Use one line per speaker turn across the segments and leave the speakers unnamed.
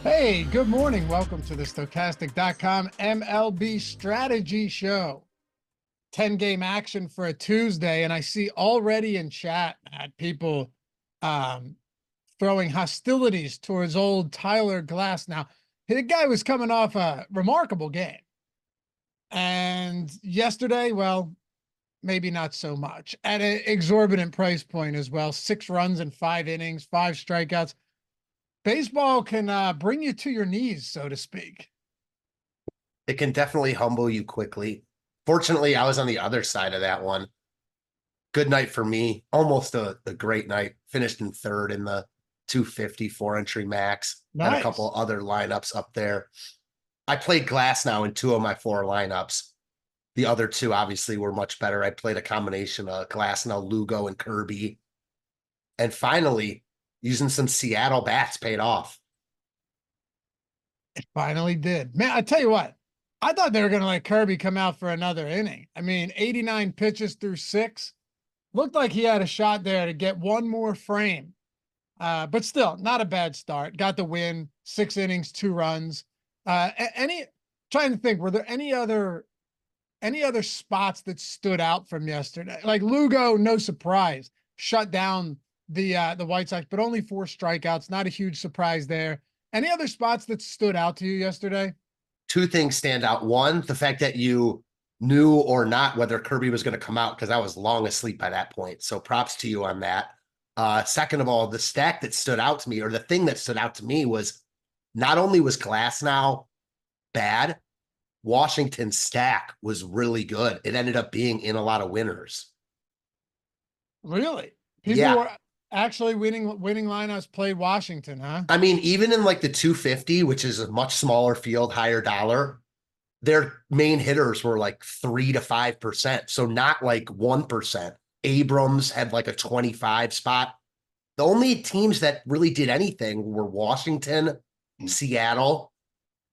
Hey, good morning. Welcome to the Stochastic.com MLB strategy show. 10-game action for a Tuesday. And I see already in chat, Matt, people throwing hostilities towards old Tyler Glass. Now, the guy was coming off a remarkable game. And yesterday, well, maybe not so much. At an exorbitant price point as well. 6 runs in 5 innings, 5 strikeouts. Baseball can bring you to your knees, so to speak.
It can definitely humble you quickly. Fortunately, I was on the other side of that one. Good night for me. Almost a great night. Finished in third in the 250 4-entry max.
Nice.
Had a couple other lineups up there. I played Glass now in 2 of my 4 lineups. The other 2 obviously were much better. I played a combination of Glass now, Lugo, and Kirby. And finally, using some Seattle bats paid off.
It finally did. Man, I tell you what, I thought they were going to let Kirby come out for another inning. I mean, 89 pitches through 6. Looked like he had a shot there to get one more frame. But still, not a bad start. Got the win, 6 innings, 2 runs. Trying to think, were there any other spots that stood out from yesterday? Like Lugo, no surprise, shut down the White Sox, but only 4 strikeouts. Not a huge surprise there. Any other spots that stood out to you yesterday?
2 things stand out. One, the fact that you knew or not whether Kirby was going to come out, because I was long asleep by that point. So props to you on that. Second of all, the stack that stood out to me, or the thing that stood out to me, was not only was Glass now bad, Washington's stack was really good. It ended up being in a lot of winners.
Really? People were actually winning lineups played Washington, huh?
I mean, even in like the 250, which is a much smaller field, higher dollar, their main hitters were like 3 to 5%. So not like 1%. Abrams had like a 25 spot. The only teams that really did anything were Washington, Seattle,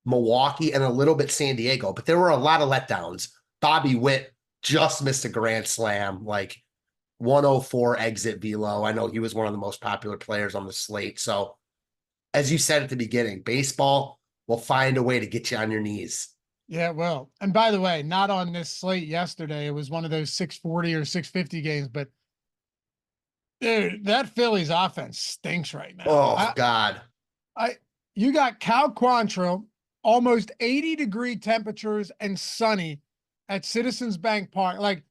Milwaukee, and a little bit San Diego. But there were a lot of letdowns. Bobby Witt just missed a grand slam, like 104 exit velo. I know he was one of the most popular players on the slate. So as you said at the beginning, baseball will find a way to get you on your knees.
Yeah, well, and by the way, not on this slate yesterday. It was one of those 640 or 650 games, but dude, that Phillies offense stinks right now.
Oh, God.
You got Cal Quantrill, almost 80-degree temperatures and sunny at Citizens Bank Park, like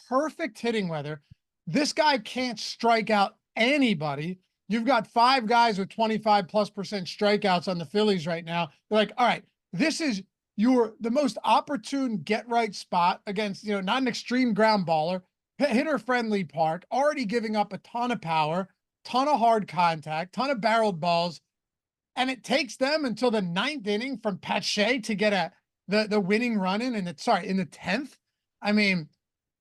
perfect hitting weather. This guy can't strike out anybody. You've got 5 guys with 25+% strikeouts on the Phillies right now. They're like, all right, this is the most opportune get right spot against, not an extreme ground baller, hitter friendly park, already giving up a ton of power, ton of hard contact, ton of barreled balls. And it takes them until the 9th inning from Pache to get the winning run in the 10th. I mean,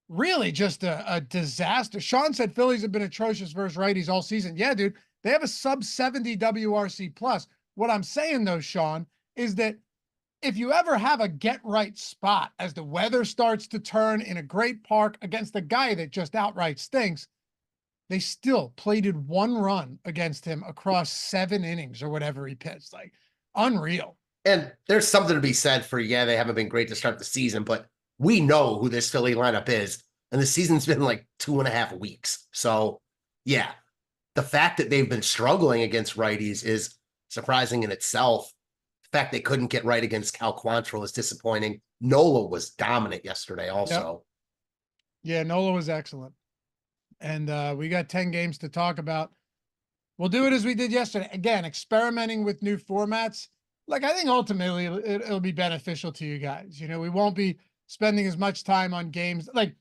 really just a disaster. Sean said Phillies have been atrocious versus righties all season. Yeah, dude, they have a sub 70 WRC plus. What I'm saying though, Sean, is that if you ever have a get right spot as the weather starts to turn in a great park against a guy that just outright stinks, they still plated 1 run against him across 7 innings or whatever he pitched. Like, unreal.
And there's something to be said for, they haven't been great to start the season, but we know who this Philly lineup is. And the season's been like 2.5 weeks. So, yeah, the fact that they've been struggling against righties is surprising in itself. The fact they couldn't get right against Cal Quantrill is disappointing. Nola was dominant yesterday also.
Yep. Yeah, Nola was excellent. And we got 10 games to talk about. We'll do it as we did yesterday. Again, experimenting with new formats. Like, I think ultimately it'll be beneficial to you guys. We won't be spending as much time on games. Like,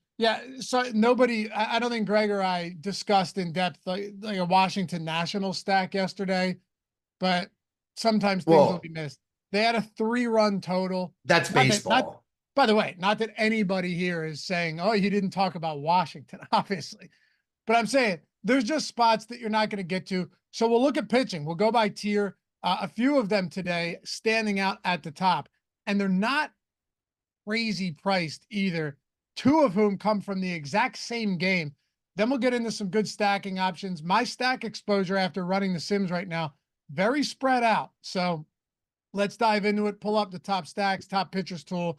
so I don't think Greg or I discussed in depth like a Washington Nationals stack yesterday, but sometimes things will be missed. They had a 3-run total.
That's baseball.
By the way, not that anybody here is saying, oh, you didn't talk about Washington, obviously. But I'm saying there's just spots that you're not going to get to. So we'll look at pitching. We'll go by tier. A few of them today standing out at the top. And they're not crazy priced either. 2 of whom come from the exact same game. Then we'll get into some good stacking options. My stack exposure after running the Sims right now, very spread out. So Let's dive into it. Pull up the top stacks, top pitchers tool,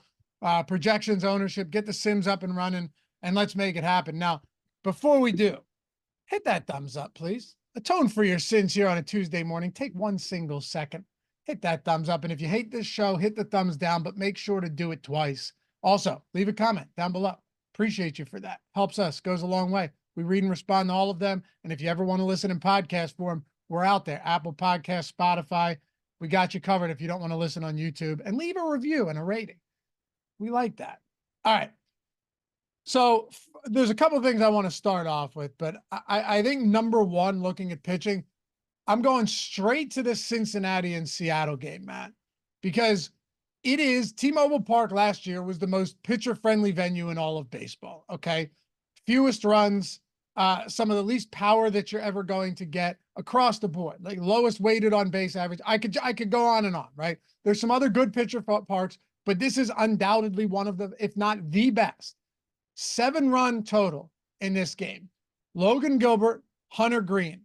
projections, ownership, get the sims up and running, and let's make it happen. Now, before we do, hit that thumbs up, please. Atone for your sins here on a Tuesday morning. Take 1 single second. Hit that thumbs up. And if you hate this show, hit the thumbs down, but make sure to do it twice. Also, leave a comment down below. Appreciate you for that. Helps us, goes a long way. We read and respond to all of them. And if you ever want to listen in podcast form, we're out there. Apple Podcasts, Spotify. We got you covered if you don't want to listen on YouTube. And leave a review and a rating. We like that. All right. So there's a couple of things I want to start off with, but I think number one, looking at pitching, I'm going straight to the Cincinnati and Seattle game, Matt, because it is T-Mobile Park last year was the most pitcher-friendly venue in all of baseball. Okay. Fewest runs, some of the least power that you're ever going to get across the board, like lowest weighted on base average. I could go on and on, right? There's some other good pitcher parks, but this is undoubtedly one of the, if not the best. 7-run total in this game. Logan Gilbert, Hunter Green.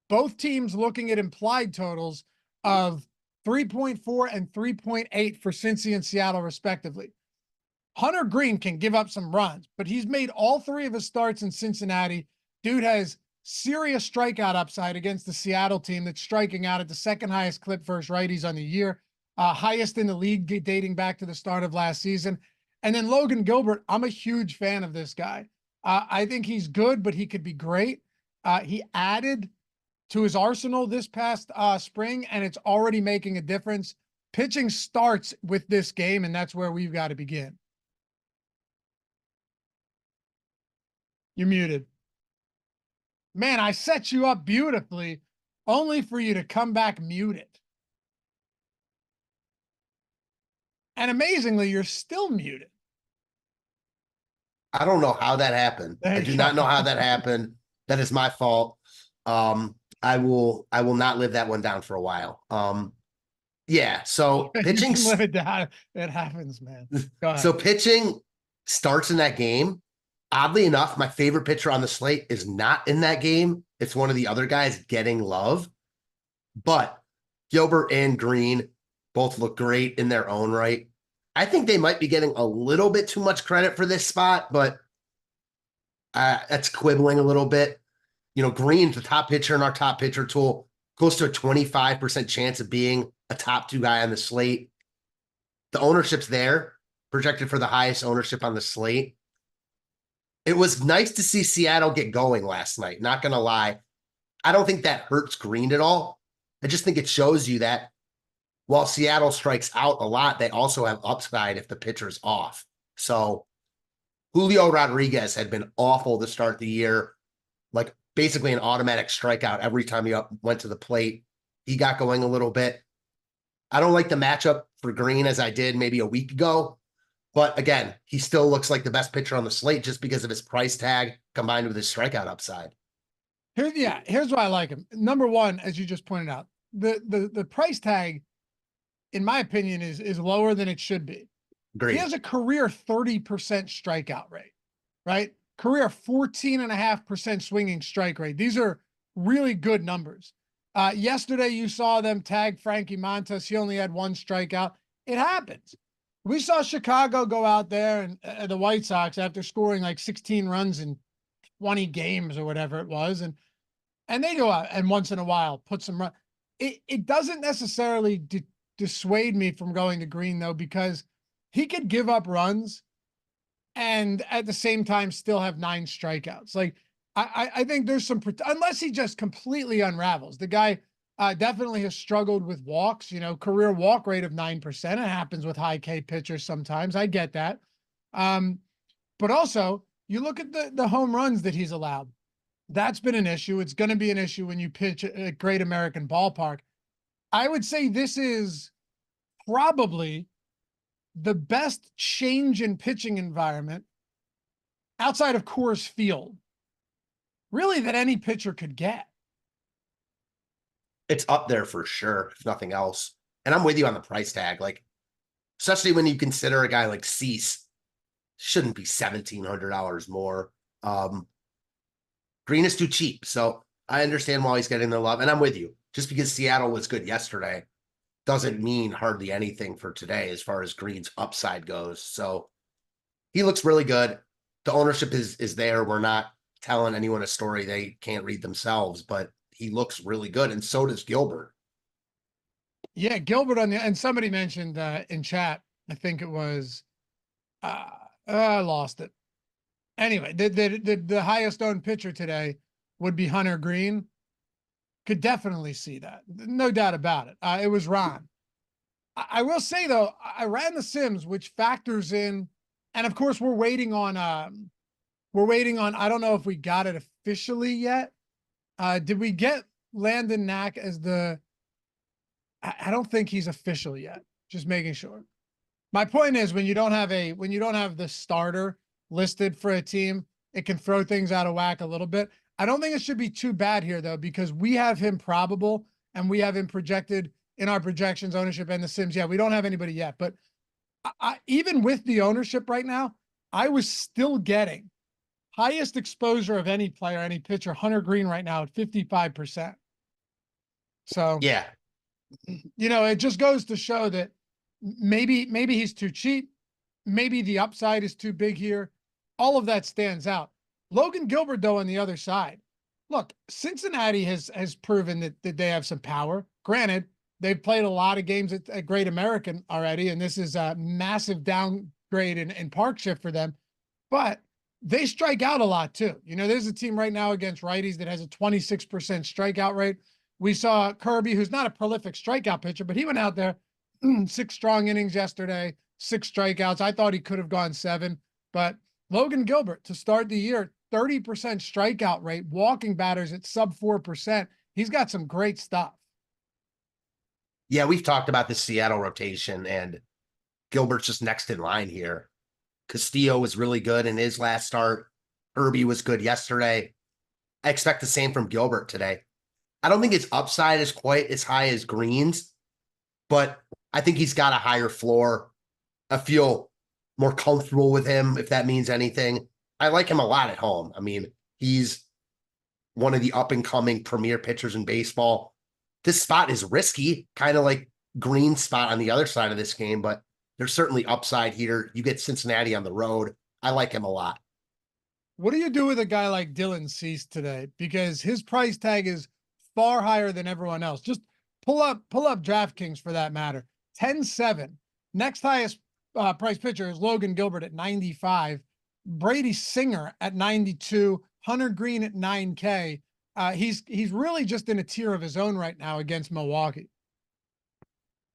Both teams looking at implied totals of 3.4 and 3.8 for Cincy and Seattle, respectively. Hunter Green can give up some runs, but he's made all 3 of his starts in Cincinnati. Dude has serious strikeout upside against the Seattle team that's striking out at the second highest clip versus righties on the year, highest in the league dating back to the start of last season. And then Logan Gilbert, I'm a huge fan of this guy. I think he's good, but he could be great. He added to his arsenal this past spring, and it's already making a difference. Pitching starts with this game, and that's where we've got to begin. You're muted. Man, I set you up beautifully, only for you to come back muted. And amazingly, you're still muted.
I don't know how that happened. I do not know how that happened. That is my fault. I will not live that one down for a while. Yeah, so pitching,
live it down. It happens, man. Go ahead.
So pitching starts in that game. Oddly enough, my favorite pitcher on the slate is not in that game. It's one of the other guys getting love. But Gilbert and Green both look great in their own right. I think they might be getting a little bit too much credit for this spot, but that's quibbling a little bit. You know, Green's the top pitcher in our top pitcher tool, close to a 25% chance of being a top 2 guy on the slate. The ownership's there, projected for the highest ownership on the slate. It was nice to see Seattle get going last night. Not going to lie. I don't think that hurts Green at all. I just think it shows you that while Seattle strikes out a lot, they also have upside if the pitcher's off. So Julio Rodriguez had been awful to start the year, like basically an automatic strikeout every time he went to the plate. He got going a little bit. I don't like the matchup for Green as I did maybe a week ago. But again, he still looks like the best pitcher on the slate just because of his price tag combined with his strikeout upside.
Here's why I like him. Number one, as you just pointed out, the price tag, in my opinion, is lower than it should be.
Great.
He has a career 30% strikeout rate, right? Career 14.5% swinging strike rate. These are really good numbers. Yesterday, you saw them tag Frankie Montas. He only had 1 strikeout. It happens. We saw Chicago go out there and the White Sox after scoring like 16 runs in 20 games or whatever it was. And they go out and once in a while put some run. It doesn't necessarily dissuade me from going to Green though, because he could give up runs and at the same time still have 9 strikeouts. Like I think there's some, unless he just completely unravels. The guy definitely has struggled with walks, you know, career walk rate of 9%. It happens with high K pitchers sometimes. I get that. But also you look at the home runs that he's allowed. That's been an issue. It's going to be an issue when you pitch at Great American Ballpark. I would say this is probably the best change in pitching environment outside of Coors Field, really, that any pitcher could get.
It's up there for sure, if nothing else. And I'm with you on the price tag. Like, especially when you consider a guy like Cease, shouldn't be $1,700 more. Green is too cheap. So I understand why he's getting the love. And I'm with you. Just because Seattle was good yesterday doesn't mean hardly anything for today as far as Green's upside goes. So he looks really good. The ownership is there. We're not telling anyone a story they can't read themselves, but he looks really good. And so does Gilbert.
Yeah, Gilbert and somebody mentioned in chat, I think it was, I lost it. Anyway, the highest owned pitcher today would be Hunter Green. Could definitely see that. No doubt about it. It was Ron. I will say though, I ran the Sims, which factors in, and of course we're waiting on, I don't know if we got it officially yet. Did we get Landon Knack as I don't think he's official yet. Just making sure. My point is when you don't have the starter listed for a team, it can throw things out of whack a little bit. I don't think it should be too bad here though, because we have him probable and we have him projected in our projections, ownership and the Sims. Yeah, we don't have anybody yet, but even with the ownership right now, I was still getting highest exposure of any player, any pitcher, Hunter Green right now at 55%. So
Yeah.
it just goes to show that maybe he's too cheap. Maybe the upside is too big here. All of that stands out. Logan Gilbert, though, on the other side, look, Cincinnati has proven that they have some power. Granted, they've played a lot of games at Great American already, and this is a massive downgrade in park shift for them. But they strike out a lot too. There's a team right now against righties that has a 26% strikeout rate. We saw Kirby, who's not a prolific strikeout pitcher, but he went out there 6 strong innings yesterday, 6 strikeouts. I thought he could have gone 7, but Logan Gilbert to start the year, 30% strikeout rate, walking batters at sub 4%. He's got some great stuff.
Yeah, we've talked about the Seattle rotation, and Gilbert's just next in line here. Castillo was really good in his last start. Kirby was good yesterday. I expect the same from Gilbert today. I don't think his upside is quite as high as Green's, but I think he's got a higher floor. I feel more comfortable with him, if that means anything. I like him a lot at home. I mean, he's one of the up-and-coming premier pitchers in baseball. This spot is risky, kind of like Green's spot on the other side of this game, but there's certainly upside here. You get Cincinnati on the road. I like him a lot.
What do you do with a guy like Dylan Cease today? Because his price tag is far higher than everyone else. Just pull up DraftKings for that matter. 10-7. Next highest price pitcher is Logan Gilbert at 95. Brady Singer at 92. Hunter Green at 9K. He's really just in a tier of his own right now against Milwaukee.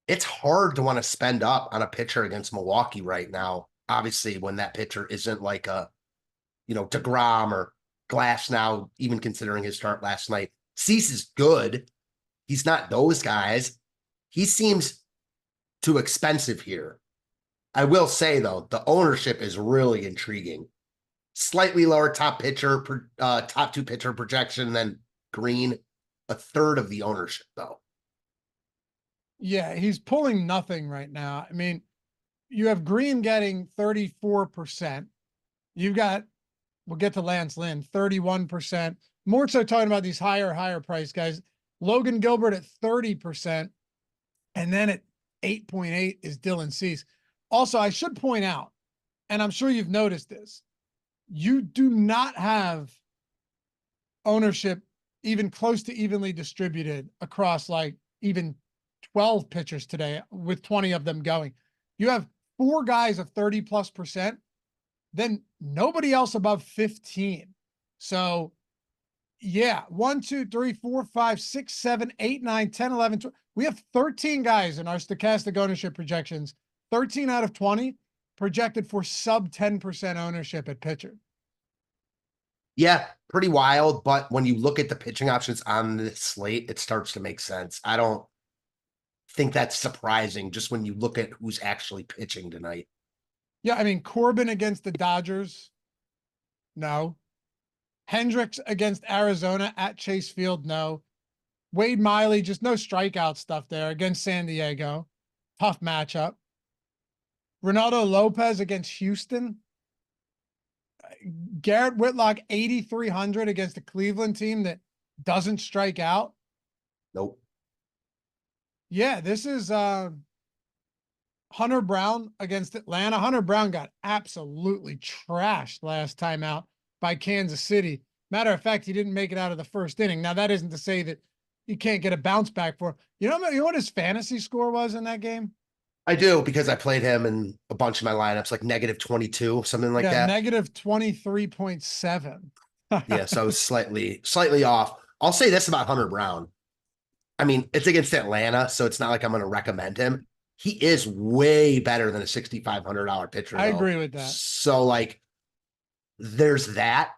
It's hard to want to spend up on a pitcher against Milwaukee right now. Obviously, when that pitcher isn't like a, DeGrom or Glass now, even considering his start last night. Cease is good. He's not those guys. He seems too expensive here. I will say, though, the ownership is really intriguing. Slightly lower top 2 pitcher projection than Green. A third of the ownership, though.
Yeah, he's pulling nothing right now. I mean, you have Green getting 34%. You've got, we'll get to Lance Lynn, 31%. More so talking about these higher price guys. Logan Gilbert at 30%. And then at 8.8 is Dylan Cease. Also, I should point out, and I'm sure you've noticed this, you do not have ownership even close to evenly distributed across like even 12 pitchers today with 20 of them going. You have 4 guys of 30+%, then nobody else above 15. So yeah, 1, 2, 3, 4, 5, 6, 7, 8, 9, 10, 11, 12. We have 13 guys in our stochastic ownership projections. 13 out of 20 projected for sub 10% ownership at pitcher.
Yeah, pretty wild. But when you look at the pitching options on this slate, it starts to make sense. I don't think that's surprising just when you look at who's actually pitching tonight.
Yeah, I mean, Corbin against the Dodgers. No. Hendricks against Arizona at Chase Field. No. Wade Miley, just no strikeout stuff there against San Diego. Tough matchup. Ronaldo Lopez against Houston. Garrett Whitlock, 8,300 against a Cleveland team that doesn't strike out.
Nope.
Yeah, this is Hunter Brown against Atlanta. Hunter Brown got absolutely trashed last time out by Kansas City. Matter of fact, he didn't make it out of the first inning. Now, that isn't to say that you can't get a bounce back for. You know what his fantasy score was in that game?
I do because I played him in a bunch of my lineups, like -22, something like
Yeah,
that.
negative 23.7.
Yeah, so I was slightly off. I'll say this about Hunter Brown. I mean, it's against Atlanta, so it's not like I'm going to recommend him. He is way better than a $6,500 pitcher,
I
though.
agree with that.
So, like, there's that.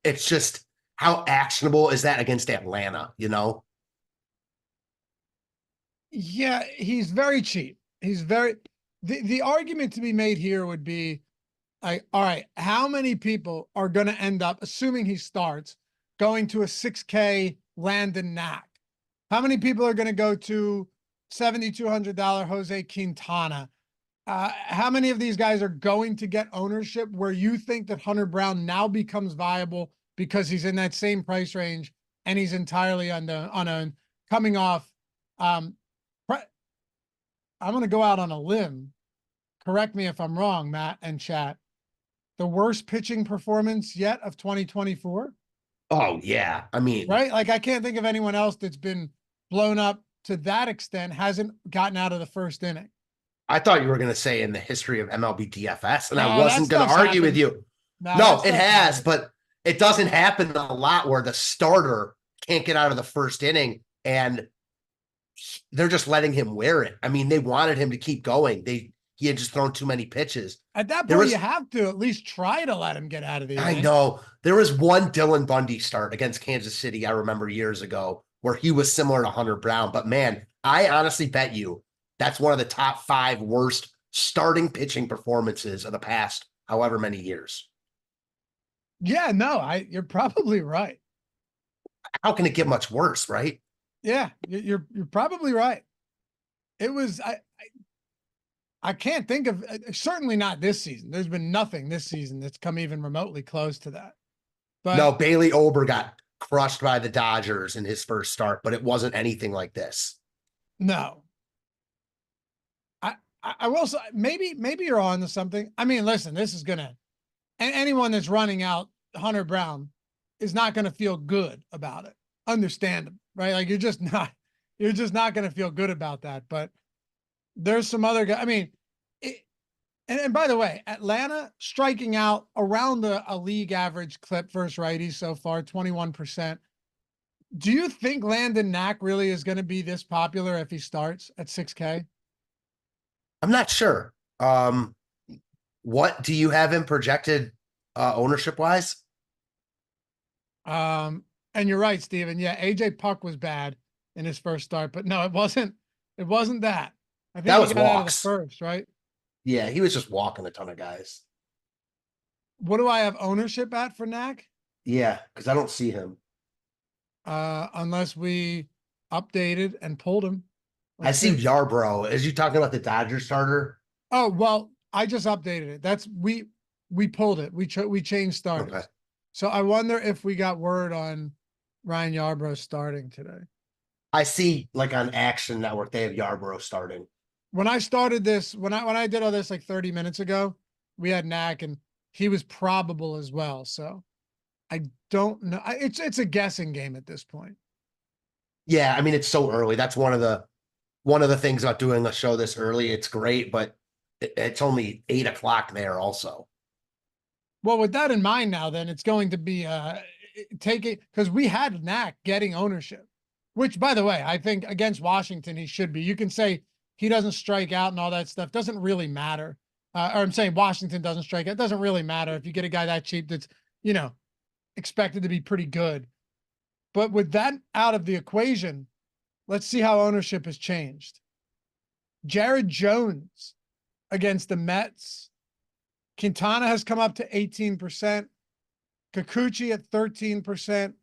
It's just how actionable is that against Atlanta, you know?
Yeah, he's very cheap. He's very the argument to be made here would be like, all right, how many people are going to end up, assuming he starts, going to a 6K Landon Knack? How many people are going to go to $7,200 Jose Quintana? How many of these guys are going to get ownership where you think that Hunter Brown now becomes viable because he's in that same price range and he's entirely unowned, coming off? I'm going to go out on a limb. Correct me if I'm wrong, Matt and chat. The worst pitching performance yet of 2024,
Oh, yeah. I mean,
right? Like, I can't think of anyone else that's been blown up to that extent, hasn't gotten out of the first inning.
I thought you were going to say in the history of MLB DFS, and I
No, that
wasn't going to
stuff's
argue with
happened.
you.
No,
No,
that
it
stuff's
has,
happened.
but it doesn't happen a lot where the starter can't get out of the first inning and they're just letting him wear it. I mean, they wanted him to keep going. He had just thrown too many pitches.
At that
There
point,
was,
you have to at least try to let him get out of the
I
inning.
know, there was one Dylan Bundy start against Kansas City, I remember years ago, where he was similar to Hunter Brown. But man, I honestly bet you that's one of the top 5 worst starting pitching performances of the past however many years.
Yeah, no, you're probably right.
How can it get much worse, right?
Yeah, you're probably right. It was I can't think of certainly not this season. There's been nothing this season that's come even remotely close to that. But
No, Bailey Ober got crushed by the Dodgers in his first start, but it wasn't anything like this.
no, I will say maybe you're on to something. I mean, listen, this is gonna and anyone that's running out Hunter Brown is not gonna feel good about it. Understandable, right? Like you're just not gonna feel good about that. But there's some other guys. I mean, and by the way, Atlanta striking out around a league average clip versus righties so far, 21%. Do you think Landon Knack really is going to be this popular if he starts at 6K?
I'm not sure. What do you have him projected ownership wise?
And you're right, Steven. Yeah, AJ Puck was bad in his first start, but no, it wasn't. It wasn't that. I think
That
he
was
got out of the
walks.
first, right?
Yeah, he was just walking a ton of guys.
What do I have ownership at for Knack?
Yeah, because I don't see him.
Unless we updated and pulled him.
I see Yarbrough. Is you talking about the Dodgers starter?
Oh, well, I just updated it. That's we pulled it. We changed starters.
Okay.
So I wonder if we got word on Ryan Yarbrough starting today.
I see like on Action Network, they have Yarbrough starting.
When I started this, when I did all this like 30 minutes ago, we had Knack and he was probable as well. So I don't know. It's a guessing game at this point.
Yeah, I mean it's so early. That's one of the things about doing a show this early. It's great, but it's only 8 o'clock there also.
Well, with that in mind now, then it's going to be taking because we had Knack getting ownership, which by the way, I think against Washington, he should be. You can say he doesn't strike out and all that stuff. Doesn't really matter. Or I'm saying Washington doesn't strike out. It doesn't really matter if you get a guy that cheap that's, expected to be pretty good. But with that out of the equation, let's see how ownership has changed. Jared Jones against the Mets. Quintana has come up to 18%. Kikuchi at 13%.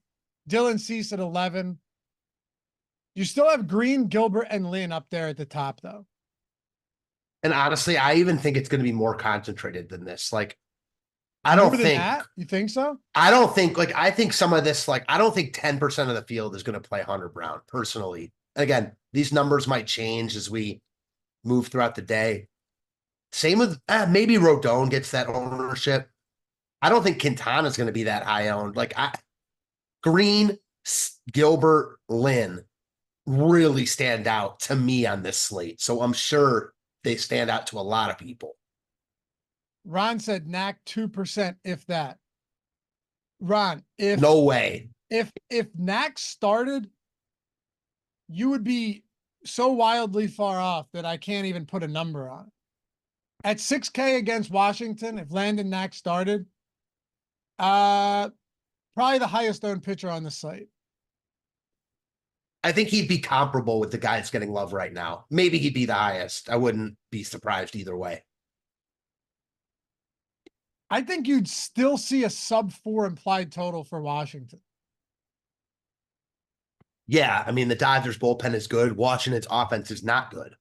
Dylan Cease at 11. You still have Green, Gilbert, and Lynn up there at the top, though.
And honestly, I even think it's going to be more concentrated than this. Like, I
More
don't
than
think
that? You think so?
I don't think I think some of this, like, I don't think 10% of the field is going to play Hunter Brown personally. And again, These numbers might change as we move throughout the day. Same with maybe Rodon gets that ownership. I don't think Quintana is going to be that high owned. Green, Gilbert, Lynn really stand out to me on this slate. So I'm sure they stand out to a lot of people.
Ron said Knack 2%, if that. Ron, if
no way.
If Knack started, you would be so wildly far off that I can't even put a number on it. At 6K against Washington, if Landon Knack started, probably the highest owned pitcher on the slate.
I think he'd be comparable with the guy that's getting love right now. Maybe he'd be the highest. I wouldn't be surprised either way.
I think you'd still see a sub-4 implied total for Washington.
Yeah, I mean, the Dodgers bullpen is good. Washington's offense is not good.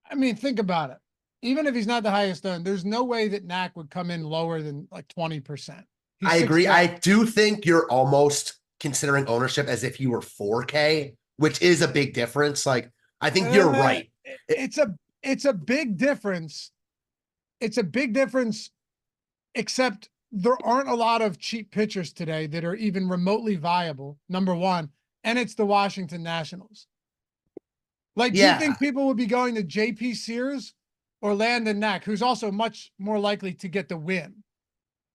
I mean, think about it. Even if he's not the highest owned, there's no way that Knack would come in lower than like 20%.
I agree. I do think you're almost considering ownership as if you were 4K, which is a big difference. Like, I think you're right.
It's a big difference. It's a big difference, except there aren't a lot of cheap pitchers today that are even remotely viable, number one, and it's the Washington Nationals. Like, do you think people would be going to JP Sears or Landon Knack, who's also much more likely to get the win?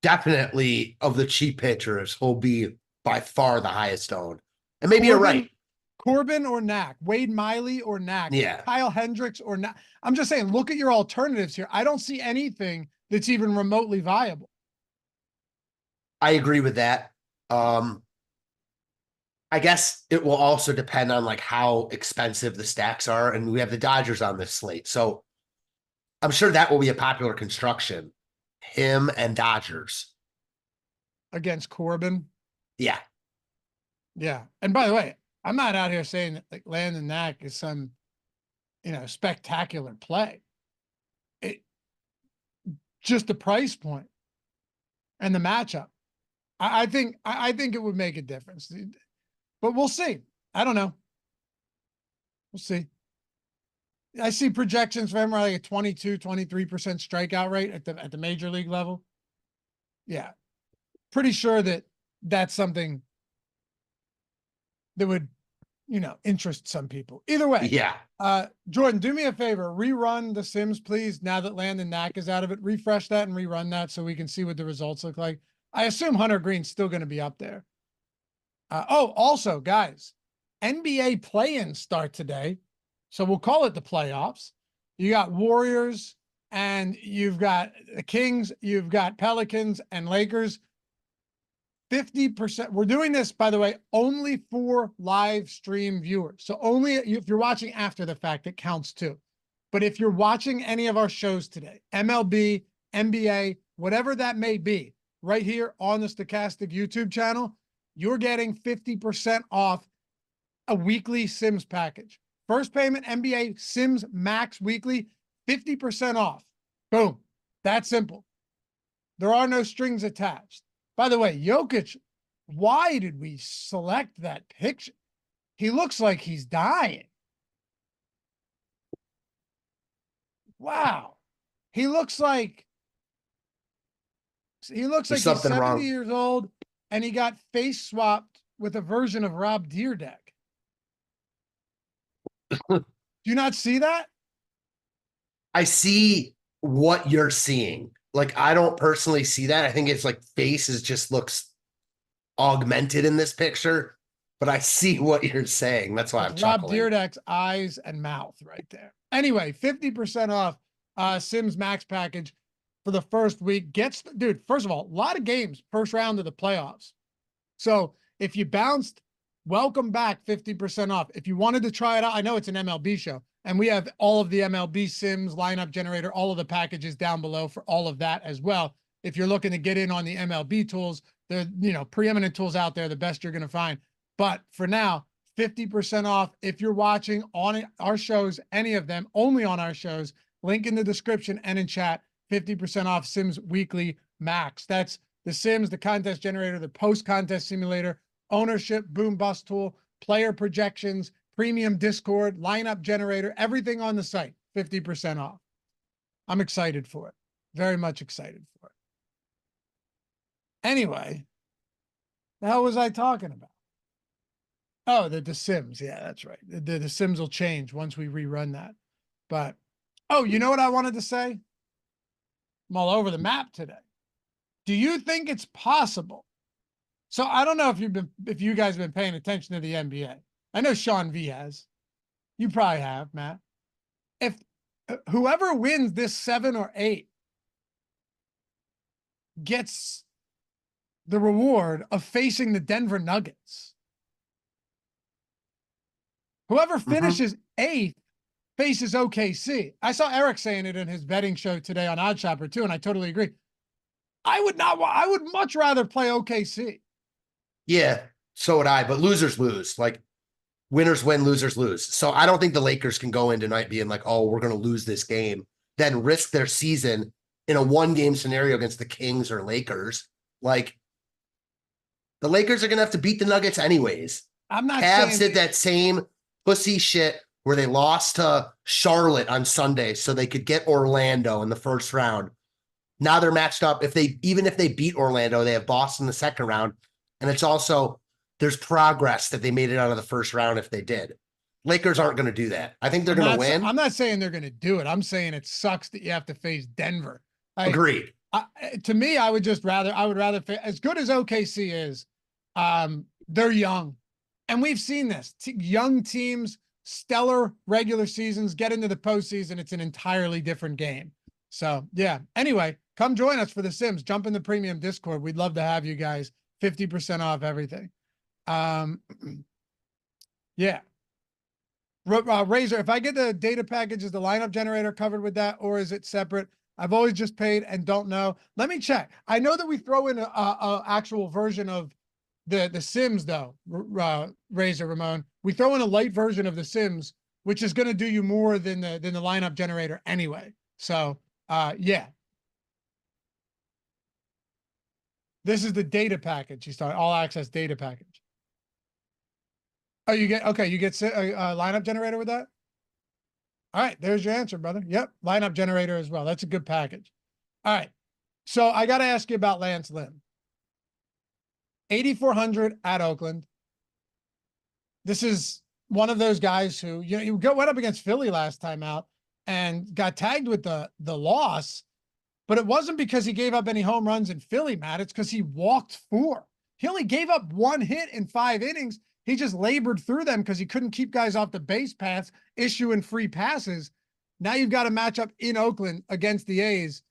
Definitely, of the cheap pitchers, he'll be by far the highest owned. And maybe you're right.
Corbin or Knack, Wade Miley or Knack, Kyle Hendricks or Knack. I'm just saying, look at your alternatives here. I don't see anything that's even remotely viable.
I agree with that. I guess it will also depend on like how expensive the stacks are. And we have the Dodgers on this slate. So I'm sure that will be a popular construction. Him and Dodgers.
Against Corbin?
Yeah.
Yeah. And by the way, I'm not out here saying that like Landon Knack is some, spectacular play. Just the price point and the matchup. I think it would make a difference, but we'll see. I don't know. We'll see. I see projections for him like a 22, 23% strikeout rate at the major league level. Yeah. Pretty sure that that's something that would, interest some people. Either way.
Yeah.
Jordan, do me a favor. Rerun the Sims, please. Now that Landon Knack is out of it, refresh that and rerun that so we can see what the results look like. I assume Hunter Green's still going to be up there. Also, guys, NBA play-ins start today. So we'll call it the playoffs. You got Warriors and you've got the Kings, you've got Pelicans and Lakers. 50%. We're doing this, by the way, only for live stream viewers. So only if you're watching after the fact, it counts too. But if you're watching any of our shows today, MLB, NBA, whatever that may be, right here on the Stochastic YouTube channel, you're getting 50% off a weekly Sims package. First payment, NBA Sims Max Weekly, 50% off. Boom. That simple. There are no strings attached. By the way, Jokic, why did we select that picture? He looks like he's dying. Wow. He looks like he's 70 years old and he got face swapped with a version of Rob Dyrdek. Do you not see that?
I see what you're seeing. Like, I don't personally see that. I think it's like faces just looks augmented in this picture, but I see what you're saying. That's why I'm chuckling.
Rob Dyrdek's eyes and mouth right there. Anyway, 50% off Sims Max package for the first week. Dude, first of all, a lot of games first round of the playoffs. So if you bounced, welcome back, 50% off. If you wanted to try it out, I know it's an MLB show. And we have all of the MLB Sims, lineup generator, all of the packages down below for all of that as well. If you're looking to get in on the MLB tools, the preeminent tools out there, the best you're going to find. But for now, 50% off. If you're watching on our shows, any of them, only on our shows, link in the description and in chat, 50% off Sims Weekly Max. That's the Sims, the contest generator, the post-contest simulator, ownership, boom bust tool, player projections, premium Discord, lineup generator, everything on the site, 50% off. I'm excited for it. Very much excited for it. Anyway, the hell was I talking about? Oh, the Sims. Yeah, that's right. The Sims will change once we rerun that. But, oh, you know what I wanted to say? I'm all over the map today. Do you think it's possible? So I don't know if you guys have been paying attention to the NBA. I know Sean V has. You probably have, Matt. If whoever wins this 7 or 8 gets the reward of facing the Denver Nuggets. Whoever finishes 8th faces OKC. I saw Eric saying it in his betting show today on OddsShopper too, and I totally agree. I would much rather play OKC.
Yeah, so would I, but losers lose. Like, winners win, losers lose. So I don't think the Lakers can go in tonight being like, oh, we're going to lose this game, then risk their season in a 1-game scenario against the Kings or Lakers. Like, the Lakers are going to have to beat the Nuggets anyways.
I'm not
Cavs
saying
did that same pussy shit where they lost to Charlotte on Sunday so they could get Orlando in the first round. Now they're matched up. Even if they beat Orlando, they have Boston in the second round. And it's also, there's progress that they made it out of the first round if they did. Lakers aren't going to do that. I think they're going to win.
I'm not saying they're going to do it. I'm saying it sucks that you have to face Denver.
Agreed.
To me, I would rather, as good as OKC is, they're young. And we've seen this. Young teams, stellar regular seasons, get into the postseason. It's an entirely different game. So, yeah. Anyway, come join us for the Sims. Jump in the premium Discord. We'd love to have you guys. 50% off everything. Yeah. Razor, if I get the data package, is the lineup generator covered with that, or is it separate? I've always just paid and don't know. Let me check. I know that we throw in a actual version of the Sims, though, Razor Ramon. We throw in a light version of the Sims, which is going to do you more than the lineup generator anyway. So, yeah. This is the data package. You start all access data package. Oh, you get a lineup generator with that? All right, there's your answer, brother. Yep, lineup generator as well. That's a good package. All right, so I got to ask you about Lance Lynn. 8,400 at Oakland. This is one of those guys who, you went up against Philly last time out and got tagged with the loss. But it wasn't because he gave up any home runs in Philly, Matt. It's because he walked 4. He only gave up 1 hit in 5 innings. He just labored through them because he couldn't keep guys off the base paths, issuing free passes. Now you've got a matchup in Oakland against the A's,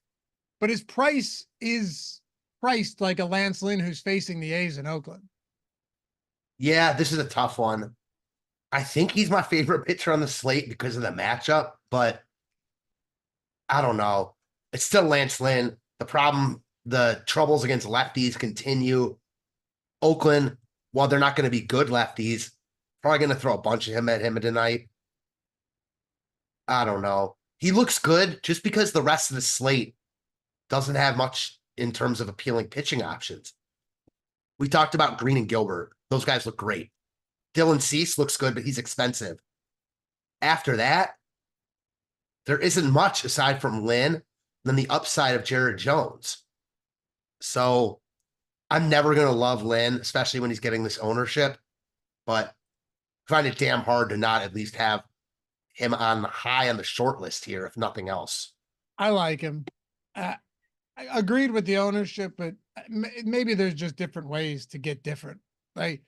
but his price is priced like a Lance Lynn who's facing the A's in Oakland.
Yeah, this is a tough one. I think he's my favorite pitcher on the slate because of the matchup, but I don't know. It's still Lance Lynn. The troubles against lefties continue. Oakland, while they're not going to be good lefties, probably going to throw a bunch of him at him tonight. I don't know. He looks good just because the rest of the slate doesn't have much in terms of appealing pitching options. We talked about Green and Gilbert. Those guys look great. Dylan Cease looks good, but he's expensive. After that, there isn't much aside from Lynn than the upside of Jared Jones. So I'm never going to love Lynn, especially when he's getting this ownership, but I find it damn hard to not at least have him on high on the short list here, if nothing else.
I like him. I agreed with the ownership, but maybe there's just different ways to get different. Like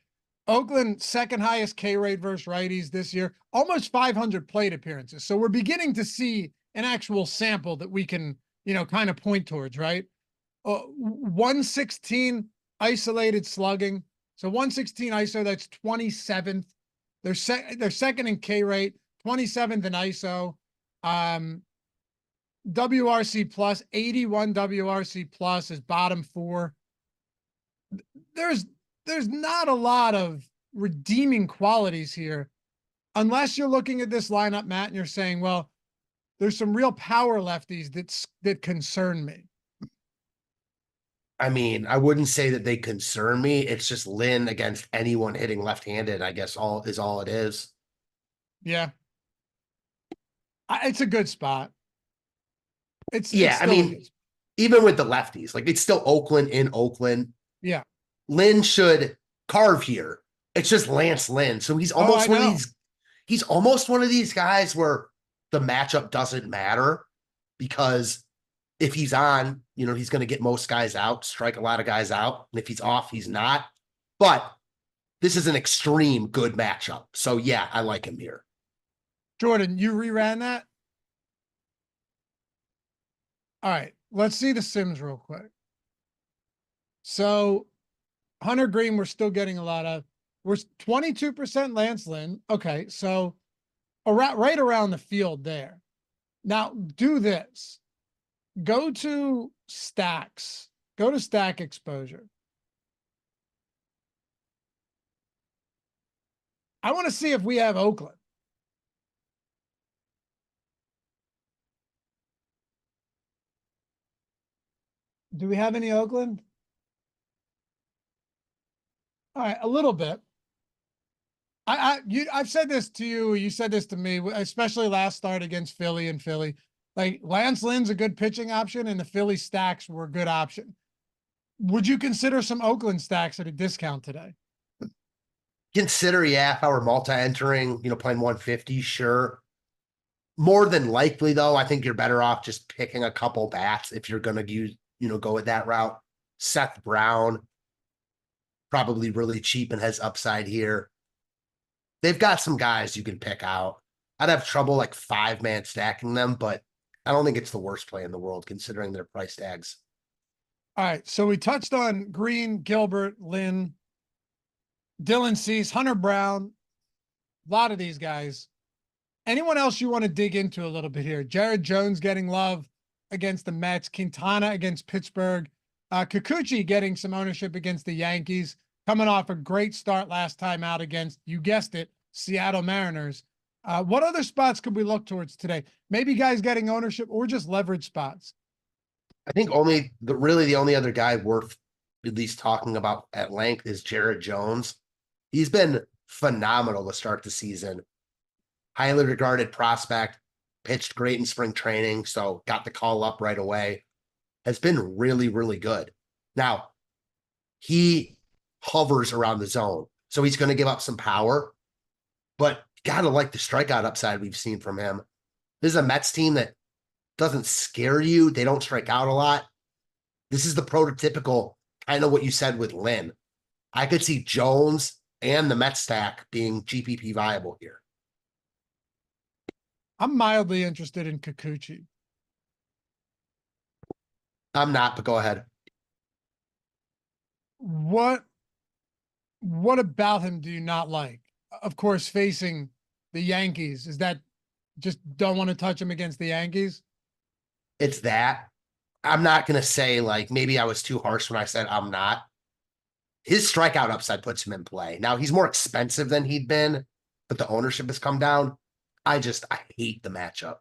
Oakland, second highest K rate versus righties this year, almost 500 plate appearances. So we're beginning to see an actual sample that we can, kind of point towards, right? 116 isolated slugging. So 116 ISO, that's 27th. They're second in K rate, 27th in ISO. WRC plus, 81 WRC plus is bottom 4. There's not a lot of redeeming qualities here unless you're looking at this lineup, Matt, and you're saying, well, there's some real power lefties that concern me.
I mean, I wouldn't say that they concern me. It's just Lynn against anyone hitting left-handed, I guess all it is.
Yeah. It's a good spot. It's
Yeah, I
still a good
mean,
spot.
even with the lefties, like it's still Oakland in Oakland.
Yeah.
Lynn should carve here. It's just Lance Lynn. So
Oh, I know.
he's almost one of these guys where the matchup doesn't matter because if he's on, he's going to get most guys out, strike a lot of guys out. And if he's off, he's not. But this is an extreme good matchup. So yeah, I like him here.
Jordan, you reran that? All right. Let's see the Sims real quick. So Hunter Green, we're still getting a lot of. We're 22% Lance Lynn. Okay. So right around the field there. Now do this. Go to stacks. Go to stack exposure. I want to see if we have Oakland. Do we have any Oakland? All right, a little bit. I've said this to you. You said this to me, especially last start against Philly and Philly. Like Lance Lynn's a good pitching option, and the Philly stacks were a good option. Would you consider some Oakland stacks at a discount today?
Consider, yeah, if I were multi-entering, playing 150, sure. More than likely, though, I think you're better off just picking a couple bats if you're going to use, go with that route. Seth Brown, probably really cheap and has upside here. They've got some guys you can pick out. I'd have trouble like 5-man stacking them, but I don't think it's the worst play in the world considering their price tags.
All right, so we touched on Green, Gilbert, Lynn, Dylan Cease, Hunter Brown, a lot of these guys. Anyone else you want to dig into a little bit here? Jared Jones getting love against the Mets, Quintana against Pittsburgh, Kikuchi getting some ownership against the Yankees, coming off a great start last time out against, you guessed it, Seattle Mariners. What other spots could we look towards today? Maybe guys getting ownership or just leverage spots.
I think really the only other guy worth at least talking about at length is Jared Jones. He's been phenomenal to start the season. Highly regarded prospect, pitched great in spring training, so got the call up right away. Has been really, really good. Now, he hovers around the zone, so he's going to give up some power, but gotta like the strikeout upside we've seen from him. This is a Mets team that doesn't scare you. They don't strike out a lot. This is the prototypical kind of what you said with Lynn. I could see Jones and the Mets stack being GPP viable here.
I'm mildly interested in Kikuchi.
I'm not, but go ahead.
What about him do you not like? Of course, facing the Yankees. Is that just don't want to touch him against the Yankees?
It's that. I'm not going to say like maybe I was too harsh when I said I'm not. His strikeout upside puts him in play. Now he's more expensive than he'd been, but the ownership has come down. I hate the matchup.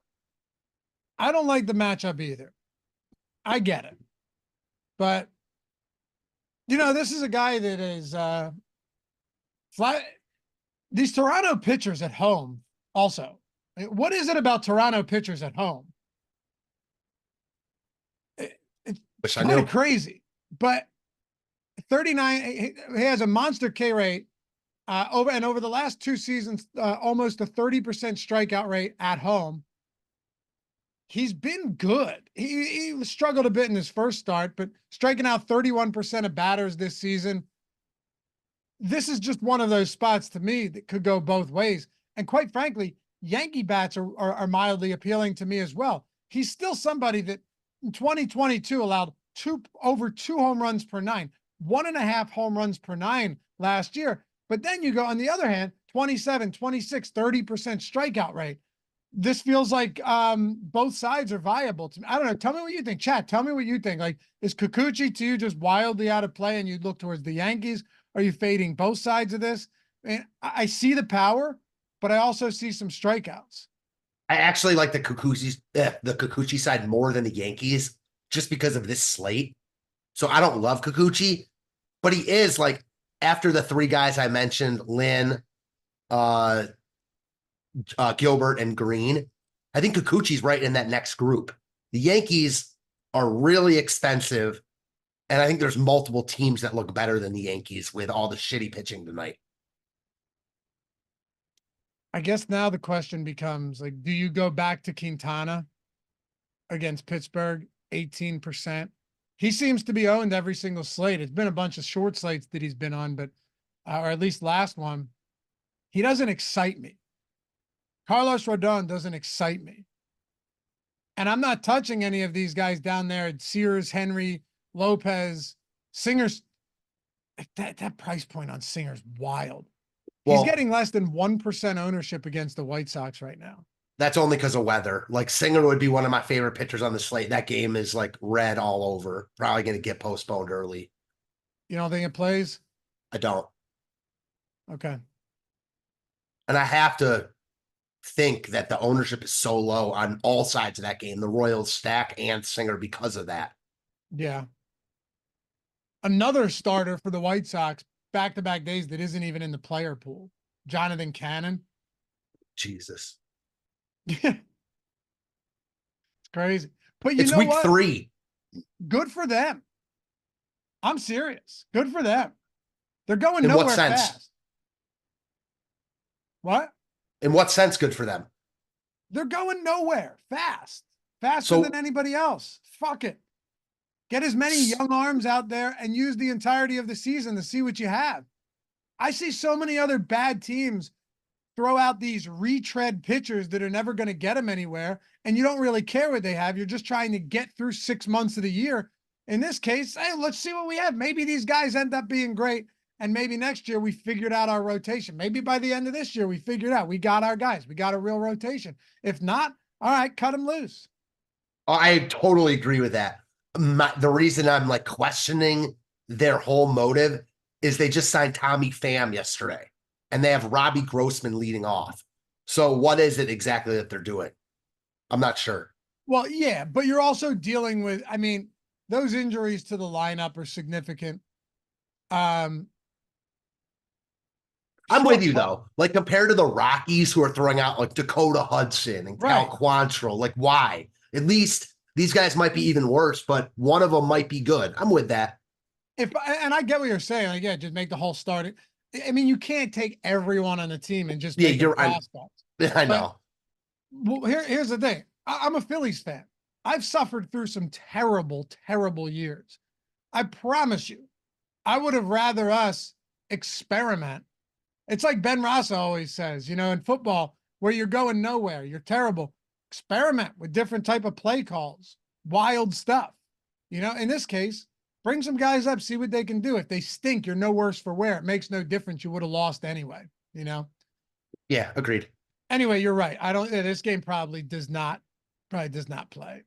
I don't like the matchup either. I get it. But, this is a guy that is flat. These Toronto pitchers at home also. What is it about Toronto pitchers at home? It's kind of crazy. But 39, he has a monster K rate. Over the last 2 seasons, almost a 30% strikeout rate at home. He's been good. He struggled a bit in his first start, but striking out 31% of batters this season. This is just one of those spots to me that could go both ways. And quite frankly, Yankee bats are mildly appealing to me as well. He's still somebody that in 2022 allowed over 2 home runs per 9, 1.5 home runs per 9 last year. But then you go on the other hand, 27, 26, 30% strikeout rate. This feels like both sides are viable to me. I don't know. Tell me what you think. Chat, tell me what you think. Like, is Kikuchi to you just wildly out of play and you look towards the Yankees? Are you fading both sides of this? And I see the power, but I also see some strikeouts.
I actually like the Kikuchi side more than the Yankees just because of this slate. So I don't love Kikuchi, but he is like, after the three guys I mentioned, Lynn, Gilbert, and Green, I think Kikuchi's right in that next group. The Yankees are really expensive, and I think there's multiple teams that look better than the Yankees with all the shitty pitching tonight.
I guess now the question becomes like, do you go back to Quintana against Pittsburgh, 18%? He seems to be owned every single slate. It's been a bunch of short slates that he's been on, but or at least last one, he doesn't excite me. Carlos Rodon doesn't excite me. And I'm not touching any of these guys down there at Sears, Henry, Lopez, Singer's. That price point on Singer's wild. He's getting less than 1% ownership against the White Sox right now.
That's only because of weather. Like, Singer would be one of my favorite pitchers on the slate. That game is like red all over. Probably going to get postponed early.
You don't think it plays?
I don't.
Okay.
And I have to think that the ownership is so low on all sides of that game. The Royals stack and Singer because of that.
Yeah. Another starter for the White Sox back-to-back days that isn't even in the player pool. Jonathan Cannon.
Jesus.
It's crazy. But
it's week 3.
Good for them. I'm serious. Good for them. They're going
In
nowhere
what sense?
fast. What?
In what sense good for them?
They're going nowhere fast. Faster than anybody else. Fuck it. Get as many young arms out there and use the entirety of the season to see what you have. I see so many other bad teams throw out these retread pitchers that are never going to get them anywhere, and you don't really care what they have. You're just trying to get through 6 months of the year. In this case, hey, let's see what we have. Maybe these guys end up being great, and maybe next year we figured out our rotation. Maybe by the end of this year we figured out we got our guys. We got a real rotation. If not, all right, cut them loose.
I totally agree with that. The reason I'm like questioning their whole motive is they just signed Tommy Pham yesterday, and they have Robbie Grossman leading off. So what is it exactly that they're doing? I'm not sure.
Well, yeah, but you're also dealing with, I mean, those injuries to the lineup are significant.
I'm with you though. Like, compared to the Rockies, who are throwing out like Dakota Hudson and Cal Quantrill, like, why? At least these guys might be even worse, but one of them might be good. I'm with that.
And I get what you're saying. Like, yeah, just make the whole start. I mean, you can't take everyone on the team and just make
you're right. I know.
Well, here's the thing. I'm a Phillies fan. I've suffered through some terrible, terrible years. I promise you, I would have rather us experiment. It's like Ben Rossa always says, you know, in football, where you're going nowhere, you're terrible. Experiment with different type of play calls, wild stuff. You know, in this case, bring some guys up, see what they can do. If they stink, you're no worse for wear. It makes no difference. You would have lost anyway, you know?
Yeah, agreed.
Anyway, you're right. This game probably does not play.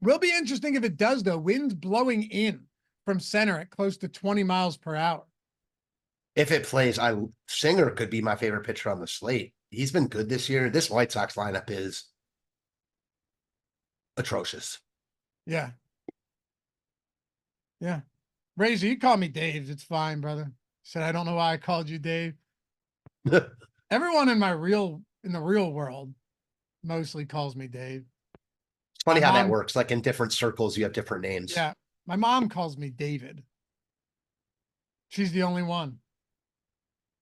Will be interesting if it does, though. Winds blowing in from center at close to 20 miles per hour.
If it plays, Singer could be my favorite pitcher on the slate. He's been good this year. This White Sox lineup is atrocious.
Yeah. Yeah. Razor, you call me Dave. It's fine, brother. Said, I don't know why I called you Dave. Everyone in the real world mostly calls me Dave.
It's funny how that works. Like, in different circles, you have different names.
Yeah. My mom calls me David. She's the only one.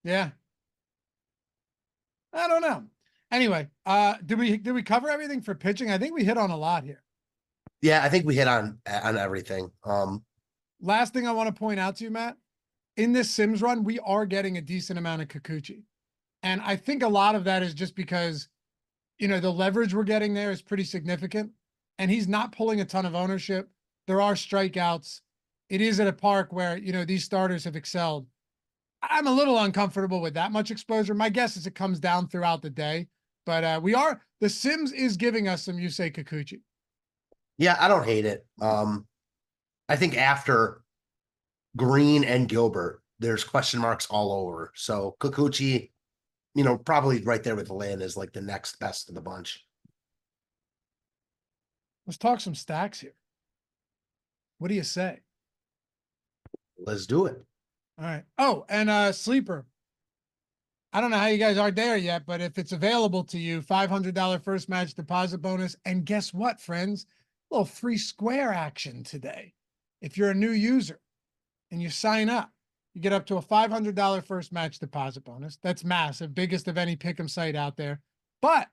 Yeah. I don't know. Anyway, did we cover everything for pitching? I think we hit on a lot here.
Yeah, I think we hit on everything.
Last thing I want to point out to you, Matt, in this Sims run, we are getting a decent amount of Kikuchi. And I think a lot of that is just because, you know, the leverage we're getting there is pretty significant, and he's not pulling a ton of ownership. There are strikeouts. It is at a park where, you know, these starters have excelled. I'm a little uncomfortable with that much exposure. My guess is it comes down throughout the day, but the Sims is giving us some Yusei Kikuchi.
Yeah, I don't hate it. I think after Green and Gilbert, there's question marks all over. So Kikuchi, you know, probably right there with Lynn is like the next best of the bunch.
Let's talk some stacks here. What do you say?
Let's do it.
All right. Oh, and sleeper. I don't know how you guys are there yet, but if it's available to you, $500 first match deposit bonus. And guess what, friends? A little free square action today. If you're a new user and you sign up, you get up to a $500 first match deposit bonus. That's massive, biggest of any pick'em site out there. But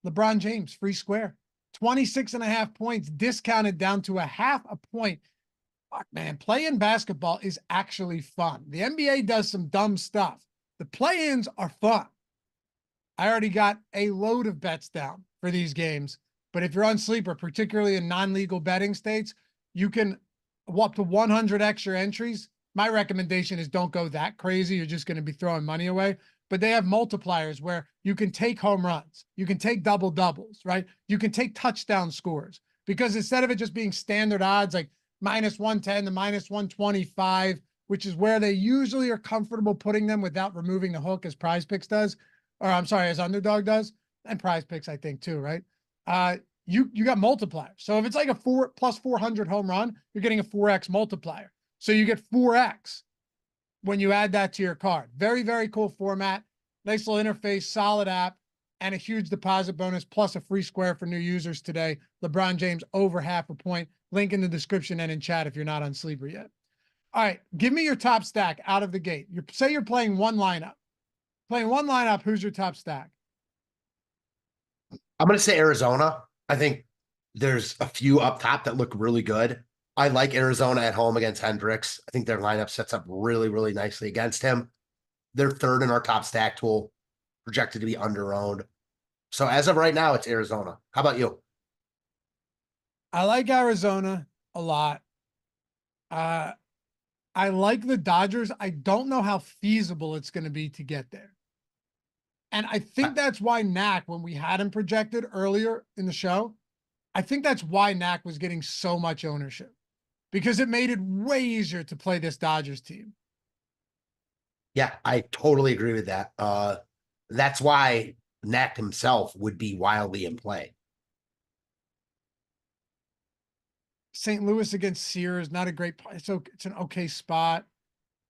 LeBron James, free square, 26.5 points, discounted down to a half a point. Fuck, man, playing basketball is actually fun. The NBA does some dumb stuff. The play-ins are fun. I already got a load of bets down for these games, but if you're on sleeper, particularly in non-legal betting states, you can up to 100 extra entries. My recommendation is don't go that crazy. You're just going to be throwing money away, but they have multipliers where you can take home runs. You can take double doubles, right? You can take touchdown scores, because instead of it just being standard odds, like -110 to -125, which is where they usually are comfortable putting them without removing the hook, as Prize Picks does, or I'm sorry, as Underdog does, and Prize Picks, I think too, right? You got multipliers. So if it's like a +400 home run, you're getting a 4x multiplier. So you get 4x when you add that to your card. Very, very cool format. Nice little interface, solid app, and a huge deposit bonus, plus a free square for new users today. LeBron James over half a point. Link in the description and in chat if you're not on Sleeper yet. All right, give me your top stack out of the gate. Say you're playing one lineup. Playing one lineup, who's your top stack?
I'm going to say Arizona. I think there's a few up top that look really good. I like Arizona at home against Hendricks. I think their lineup sets up really, really nicely against him. They're third in our top stack tool, projected to be under-owned. So as of right now, it's Arizona. How about you?
I like Arizona a lot. I like the Dodgers. I don't know how feasible it's going to be to get there. And I think that's why Knack, when we had him projected earlier in the show, I think that's why Knack was getting so much ownership, because it made it way easier to play this Dodgers team.
Yeah, I totally agree with that. That's why Knack himself would be wildly in play.
St. Louis against Sears, not a great, so it's an okay spot.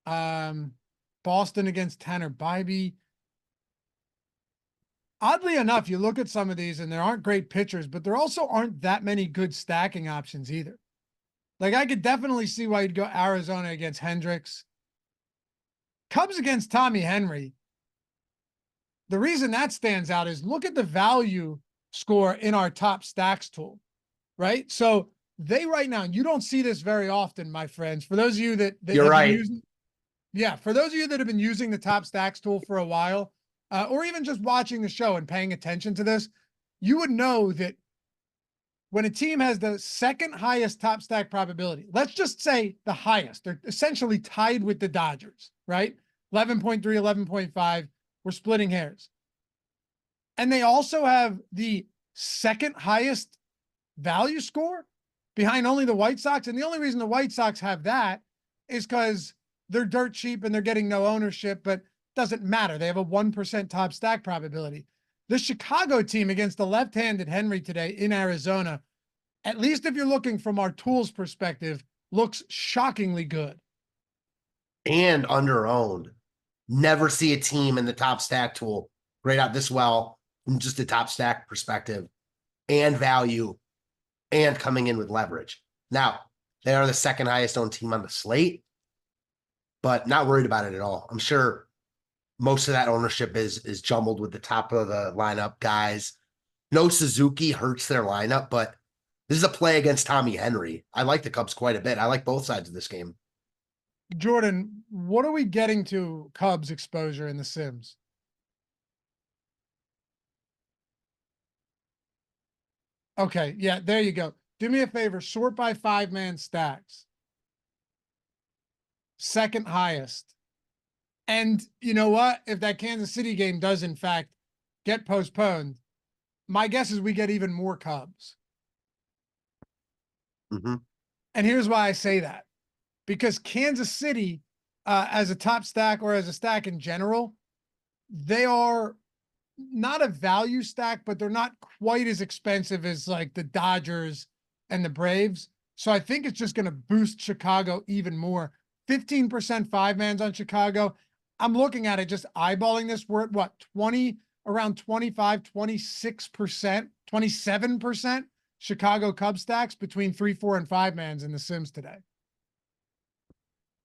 Boston against Tanner Bybee. Oddly enough, you look at some of these and there aren't great pitchers, but there also aren't that many good stacking options either. Like, I could definitely see why you'd go Arizona against Hendricks. Cubs against Tommy Henry. The reason that stands out is look at the value score in our top stacks tool, right? So they right now, you don't see this very often, my friends. For those of you that
You're right.
For those of you that have been using the top stacks tool for a while, or even just watching the show and paying attention to this, you would know that when a team has the second highest top stack probability, let's just say the highest, they're essentially tied with the Dodgers, right? 11.3, 11.5, we're splitting hairs. And they also have the second highest value score behind only the White Sox. And the only reason the White Sox have that is because they're dirt cheap and they're getting no ownership, but doesn't matter. They have a 1% top stack probability. The Chicago team against the left-handed Henry today in Arizona, at least if you're looking from our tools perspective, looks shockingly good.
And under-owned. Never see a team in the top stack tool grade out this well from just a top stack perspective, and value, and coming in with leverage. Now, they are the second highest owned team on the slate, but not worried about it at all. I'm sure most of that ownership is jumbled with the top of the lineup guys. No Suzuki hurts their lineup, but this is a play against Tommy Henry. I like the Cubs quite a bit. I like both sides of this game.
Jordan, what are we getting to Cubs exposure in the Sims? Okay, yeah, there you go. Do me a favor, sort by 5-man stacks. Second highest. And you know what? If that Kansas City game does in fact get postponed, my guess is we get even more Cubs.
Mm-hmm.
And here's why I say that. Because Kansas City, as a top stack or as a stack in general, they are not a value stack, but they're not quite as expensive as like the Dodgers and the Braves. So I think it's just going to boost Chicago even more. 15% five mans on Chicago. I'm looking at it, just eyeballing this. We're at what, 20, around 25, 26%, 27% Chicago Cubs stacks between 3, 4, and 5 mans in the Sims today.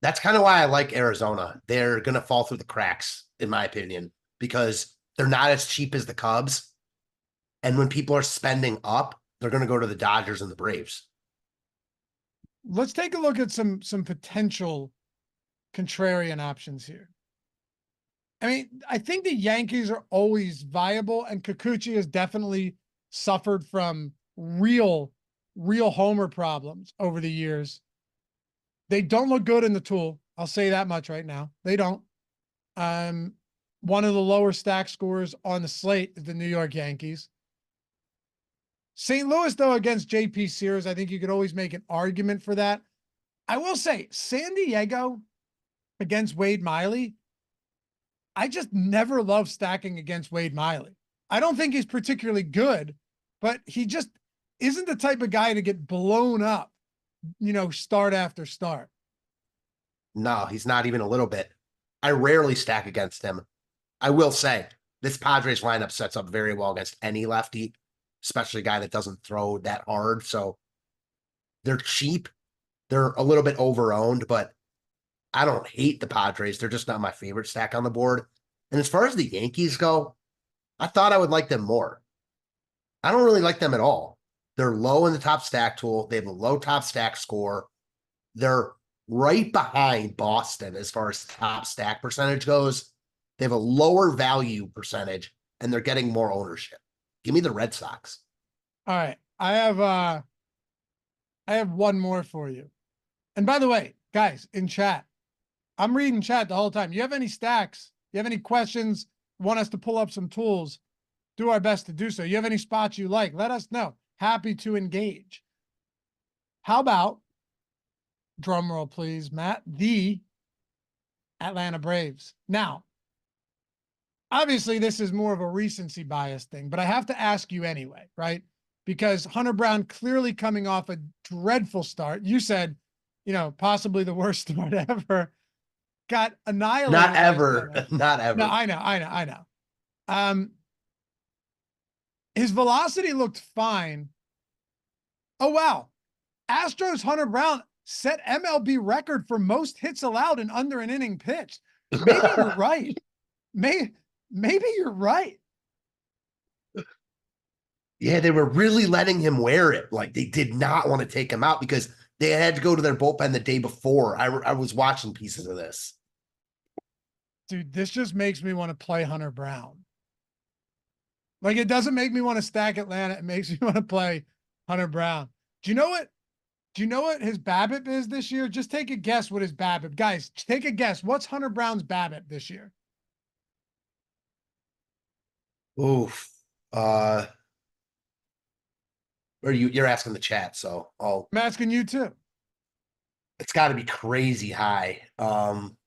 That's kind of why I like Arizona. They're going to fall through the cracks, in my opinion, because they're not as cheap as the Cubs. And when people are spending up, they're going to go to the Dodgers and the Braves.
Let's take a look at some potential contrarian options here. I mean, I think the Yankees are always viable, and Kikuchi has definitely suffered from real homer problems over the years. They don't look good in the tool. I'll say that much right now. They don't. One of the lower stack scorers on the slate is the New York Yankees. St. Louis, though, against JP Sears, I think you could always make an argument for that. I will say San Diego against Wade Miley, I just never love stacking against Wade Miley. I don't think he's particularly good, but he just isn't the type of guy to get blown up, start after start.
No, he's not even a little bit. I rarely stack against him. I will say this Padres lineup sets up very well against any lefty, especially a guy that doesn't throw that hard. So they're cheap. They're a little bit overowned, but I don't hate the Padres. They're just not my favorite stack on the board. And as far as the Yankees go, I thought I would like them more. I don't really like them at all. They're low in the top stack tool. They have a low top stack score. They're right behind Boston as far as top stack percentage goes. They have a lower value percentage, and they're getting more ownership. Give me the Red Sox.
All right. I have one more for you. And by the way, guys, in chat, I'm reading chat the whole time. You have any stacks? You have any questions? Want us to pull up some tools? Do our best to do so. You have any spots you like? Let us know. Happy to engage. How about, drum roll please, Matt, the Atlanta Braves. Now, obviously this is more of a recency bias thing, but I have to ask you anyway, right? Because Hunter Brown clearly coming off a dreadful start. You said, possibly the worst start ever. Got annihilated.
Not ever. Not ever.
No, I know. His velocity looked fine. Oh, wow. Astros Hunter Brown set MLB record for most hits allowed in under an inning pitched. Maybe you're right. Maybe you're right.
Yeah, they were really letting him wear it. Like, they did not want to take him out because they had to go to their bullpen the day before. I was watching pieces of this.
Dude, this just makes me want to play Hunter Brown. Like, it doesn't make me want to stack Atlanta. It makes me want to play Hunter Brown. Do you know what his BABIP is this year? Just take a guess what his BABIP. Guys, take a guess. What's Hunter Brown's BABIP this year?
Oof. Or you're asking the chat, so
I'm asking you too.
It's got to be crazy high. I'm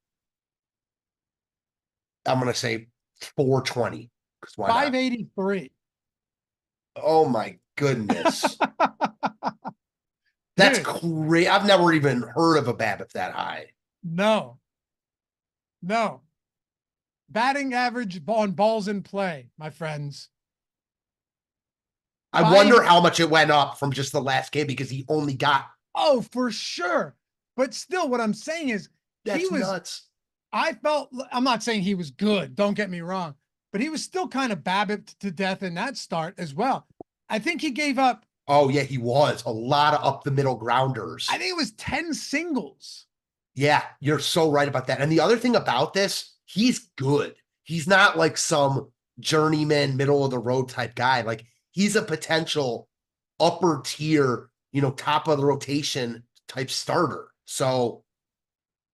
gonna say 420.
583.
Oh my goodness. That's great. I've never even heard of a BABIP that high.
No. Batting average on balls in play, my friends.
I wonder how much it went up from just the last game because he only got.
Oh, for sure. But still, what I'm saying is
That's nuts.
I'm not saying he was good. Don't get me wrong, but he was still kind of BABIP to death in that start as well. I think he gave up.
Oh yeah, he was a lot of up the middle grounders.
I think it was 10 singles.
Yeah, you're so right about that. And the other thing about this, he's good. He's not like some journeyman, middle of the road type guy. Like, he's a potential upper tier, top of the rotation type starter. So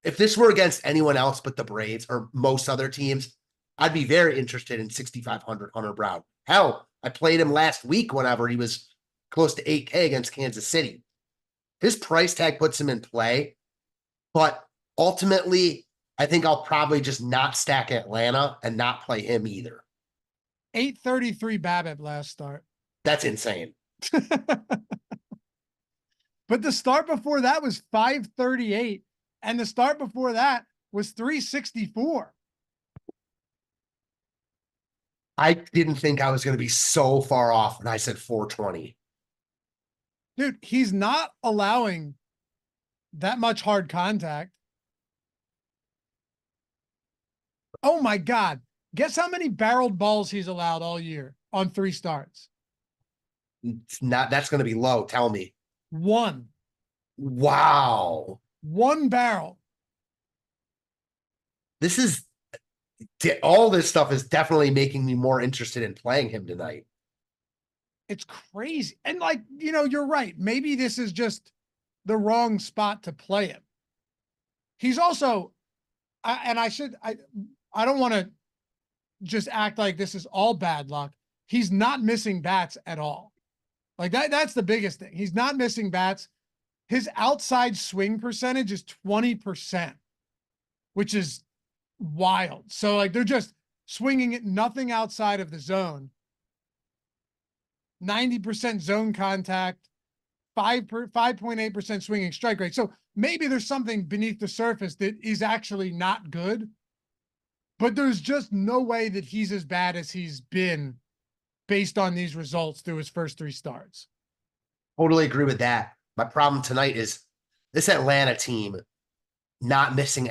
if this were against anyone else but the Braves or most other teams, I'd be very interested in 6,500 Hunter Brown. Hell, I played him last week whenever he was close to 8K against Kansas City. His price tag puts him in play, but ultimately, I think I'll probably just not stack Atlanta and not play him either.
833 BABIP last start.
That's insane.
But the start before that was 538, and the start before that was 364.
I didn't think I was going to be so far off when I said 420.
Dude, he's not allowing that much hard contact. Oh my God. Guess how many barreled balls he's allowed all year on 3 starts?
It's not, that's going to be low. Tell me.
1.
Wow.
1 barrel.
This is all this stuff is definitely making me more interested in playing him tonight.
It's crazy. And like, you know, you're right. Maybe this is just the wrong spot to play him. He's also, I don't want to just act like this is all bad luck. He's not missing bats at all. Like that's the biggest thing. He's not missing bats. His outside swing percentage is 20%, which is wild. So like they're just swinging it nothing outside of the zone. 90% zone contact, 5.8% swinging strike rate. So maybe there's something beneath the surface that is actually not good, but there's just no way that he's as bad as he's been based on these results through his first 3 starts.
Totally agree with that. My problem tonight is this Atlanta team not missing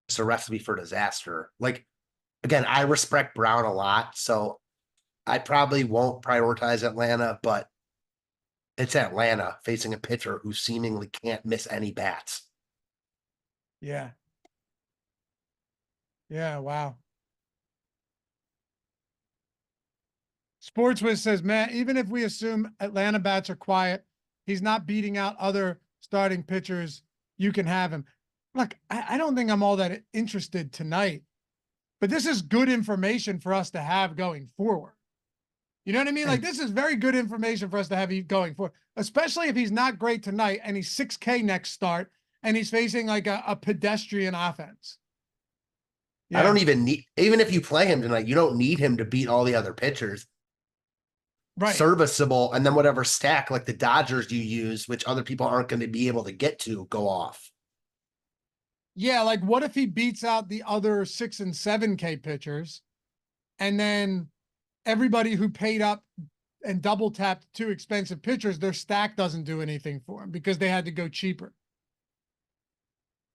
is a recipe for disaster. Like, again, I respect Brown a lot, so I probably won't prioritize Atlanta, but it's Atlanta facing a pitcher who seemingly can't miss any bats.
Yeah. Yeah, wow. Sportswiz says, man, even if we assume Atlanta bats are quiet, he's not beating out other starting pitchers. You can have him. Look, I don't think I'm all that interested tonight, but this is good information for us to have going forward. You know what I mean? Like, this is very good information for us to have going forward, especially if he's not great tonight and he's 6K next start and he's facing like a pedestrian offense.
Yeah. I don't even need, even if you play him tonight, you don't need him to beat all the other pitchers. Right. Serviceable, and then whatever stack like the Dodgers you use, which other people aren't going to be able to get to, go off.
Yeah, like what if he beats out the other 6 and 7K pitchers, and then everybody who paid up and double tapped 2 expensive pitchers, their stack doesn't do anything for him because they had to go cheaper.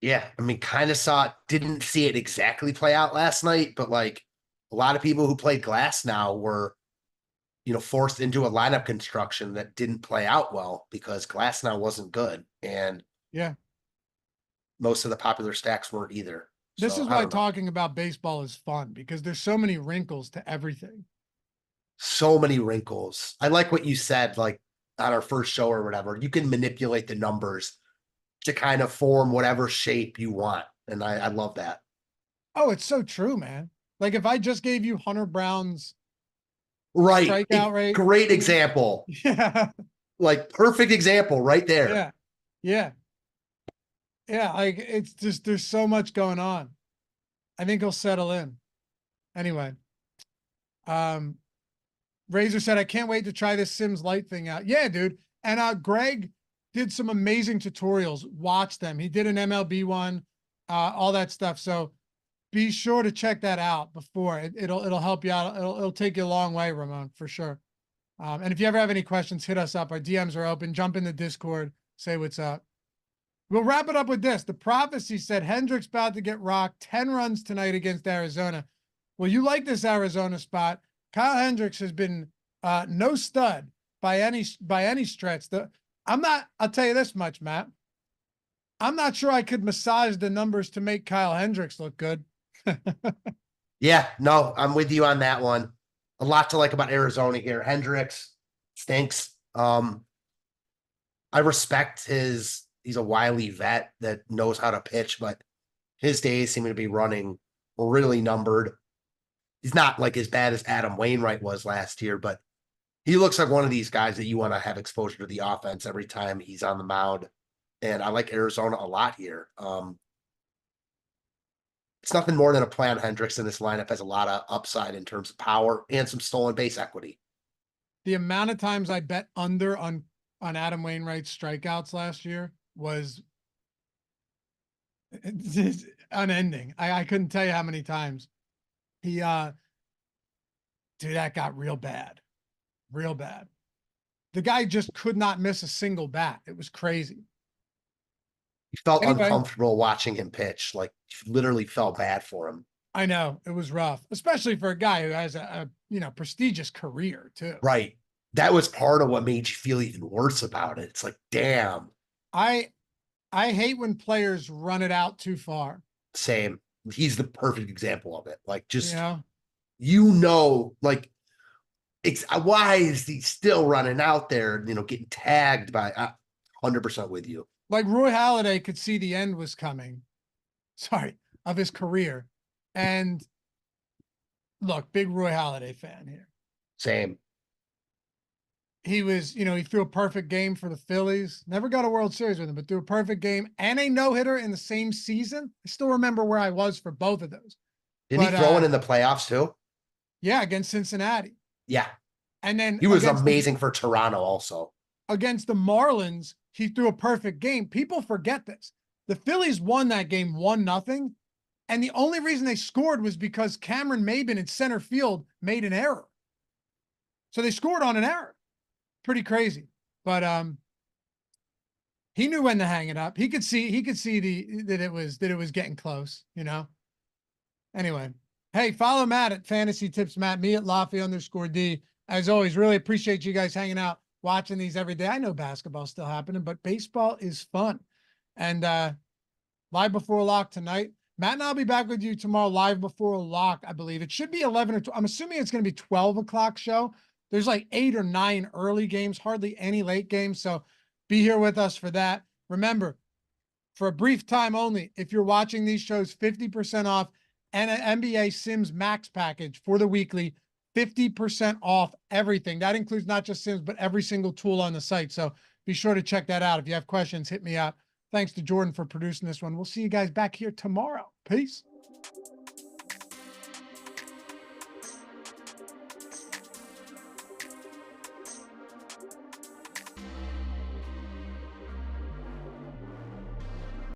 Yeah, I mean, kind of didn't see it exactly play out last night, but like a lot of people who played Glass now were, you know, forced into a lineup construction that didn't play out well because Glass now wasn't good. And
yeah,
most of the popular stacks weren't either.
This is why talking about baseball is fun, because there's so many wrinkles to everything.
So many wrinkles. I like what you said, like on our first show or whatever, you can manipulate the numbers to kind of form whatever shape you want. And I love that.
Oh, it's so true, man. Like if I just gave you Hunter Brown's
strikeout rate. Great example.
Yeah.
Like perfect example right there.
Yeah. Yeah. Yeah. Like it's just, there's so much going on. I think he'll settle in. Anyway. Razor said, I can't wait to try this Sims Light thing out. Yeah, dude. And Greg did some amazing tutorials. Watch them. He did an MLB one, all that stuff. So be sure to check that out before it'll help you out. It'll take you a long way, Ramon, for sure. And if you ever have any questions, hit us up. Our DMs are open. Jump in the Discord, say what's up. We'll wrap it up with this. The Prophecy said Hendricks about to get rocked 10 runs tonight against Arizona. Well, you like this Arizona spot. Kyle Hendricks has been no stud by any stretch. I'll tell you this much, Matt. I'm not sure I could massage the numbers to make Kyle Hendricks look good.
Yeah, no, I'm with you on that one. A lot to like about Arizona here. Hendricks stinks. I respect he's a wily vet that knows how to pitch, but his days seem to be running really numbered. He's not like as bad as Adam Wainwright was last year, but he looks like one of these guys that you want to have exposure to the offense every time he's on the mound. And I like Arizona a lot here. It's nothing more than a play on Hendricks, and this lineup has a lot of upside in terms of power and some stolen base equity.
The amount of times I bet under on on Adam Wainwright's strikeouts last year was just unending. I couldn't tell you how many times he, dude, that got real bad, real bad. The guy just could not miss a single bat. It was crazy.
You felt
Anyway,
uncomfortable watching him pitch. Like, you literally felt bad for him.
I know it was rough, especially for a guy who has a prestigious career too.
Right. That was part of what made you feel even worse about it. It's like, damn.
I hate when players run it out too far.
Same. He's the perfect example of it. Like, just, like, why is he still running out there, getting tagged by 100% with you.
Like Roy Halladay could see the end was coming. Sorry, of his career. And look, big Roy Halladay fan here.
Same.
He was, he threw a perfect game for the Phillies. Never got a World Series with him, but threw a perfect game and a no-hitter in the same season. I still remember where I was for both of those.
Didn't he throw it in the playoffs too?
Yeah, against Cincinnati.
Yeah.
And then
he was amazing for Toronto also.
Against the Marlins, he threw a perfect game. People forget this. The Phillies won that game 1-0. And the only reason they scored was because Cameron Maybin in center field made an error. So they scored on an error. Pretty crazy. But he knew when to hang it up. He could see that it was getting close, Anyway. Hey, follow Matt at Fantasy Tips Matt, me at Laffy_D. As always, really appreciate you guys hanging out, watching these every day. I know basketball's still happening, but baseball is fun. And live before lock tonight. Matt and I'll be back with you tomorrow, live before lock, I believe. It should be 11 or 12. I'm assuming it's going to be 12 o'clock show. There's like 8 or 9 early games, hardly any late games. So be here with us for that. Remember, for a brief time only, if you're watching these shows, 50% off and an NBA Sims Max package for the weekly, 50% off everything. That includes not just Sims, but every single tool on the site. So be sure to check that out. If you have questions, hit me up. Thanks to Jordan for producing this one. We'll see you guys back here tomorrow. Peace.